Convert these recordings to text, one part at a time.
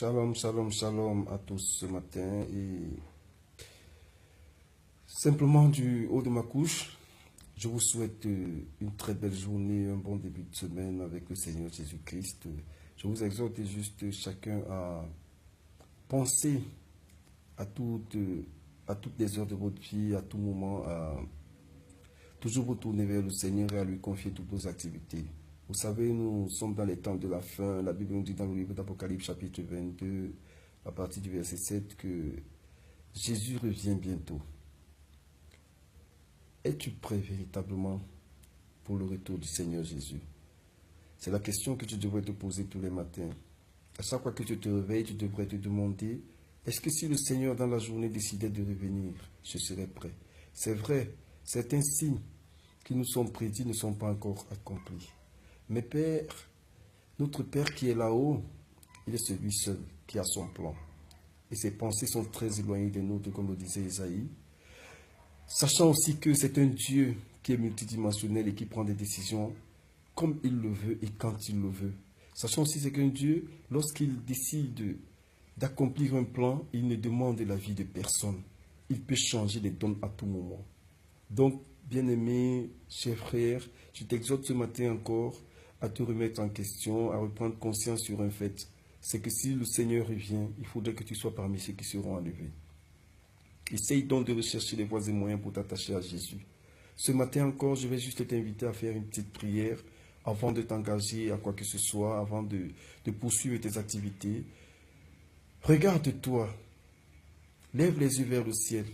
Shalom, shalom, shalom à tous ce matin et simplement du haut de ma couche, je vous souhaite une très belle journée, un bon début de semaine avec le Seigneur Jésus-Christ. Je vous exhorte juste chacun à penser à toutes les heures de votre vie, à tout moment, à toujours vous tourner vers le Seigneur et à lui confier toutes vos activités. Vous savez, nous sommes dans les temps de la fin. La Bible nous dit dans le livre d'Apocalypse chapitre 22, à partir du verset 7, que Jésus revient bientôt. Es-tu prêt véritablement pour le retour du Seigneur Jésus? C'est la question que tu devrais te poser tous les matins. À chaque fois que tu te réveilles, tu devrais te demander, est-ce que si le Seigneur dans la journée décidait de revenir, je serais prêt? C'est vrai, certains signes qui nous sont prédits ne sont pas encore accomplis. Mais Père, notre Père qui est là-haut, il est celui seul qui a son plan. Et ses pensées sont très éloignées des nôtres, comme le disait Isaïe. Sachant aussi que c'est un Dieu qui est multidimensionnel et qui prend des décisions comme il le veut et quand il le veut. Sachant aussi que c'est qu'un Dieu, lorsqu'il décide d'accomplir un plan, il ne demande l'avis de personne. Il peut changer les donnes à tout moment. Donc, bien-aimé, cher frère, je t'exhorte ce matin encore à te remettre en question, à reprendre conscience sur un fait. C'est que si le Seigneur revient, il faudrait que tu sois parmi ceux qui seront enlevés. Essaye donc de rechercher les voies et moyens pour t'attacher à Jésus. Ce matin encore, je vais juste t'inviter à faire une petite prière avant de t'engager à quoi que ce soit, avant de poursuivre tes activités. Regarde-toi, lève les yeux vers le ciel.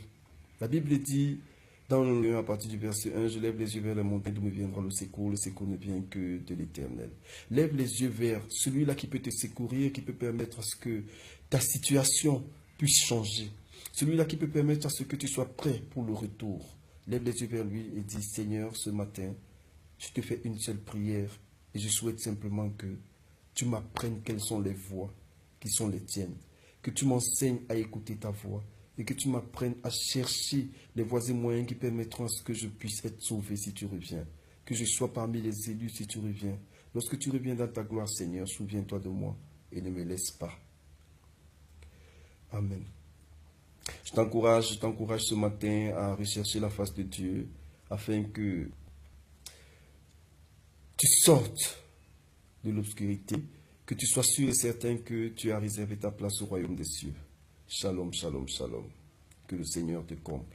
La Bible dit, dans le 1 à partir du verset 1, je lève les yeux vers la montagne d'où me viendra le secours ne vient que de l'Éternel. Lève les yeux vers celui-là qui peut te secourir, qui peut permettre à ce que ta situation puisse changer. Celui-là qui peut permettre à ce que tu sois prêt pour le retour. Lève les yeux vers lui et dis, Seigneur, ce matin, je te fais une seule prière et je souhaite simplement que tu m'apprennes quelles sont les voies qui sont les tiennes. Que tu m'enseignes à écouter ta voix et que tu m'apprennes à chercher les voies et moyens qui permettront à ce que je puisse être sauvé si tu reviens. Que je sois parmi les élus si tu reviens. Lorsque tu reviens dans ta gloire, Seigneur, souviens-toi de moi et ne me laisse pas. Amen. Je t'encourage ce matin à rechercher la face de Dieu afin que tu sortes de l'obscurité, que tu sois sûr et certain que tu as réservé ta place au royaume des cieux. Shalom, shalom, shalom. Que le Seigneur te comble.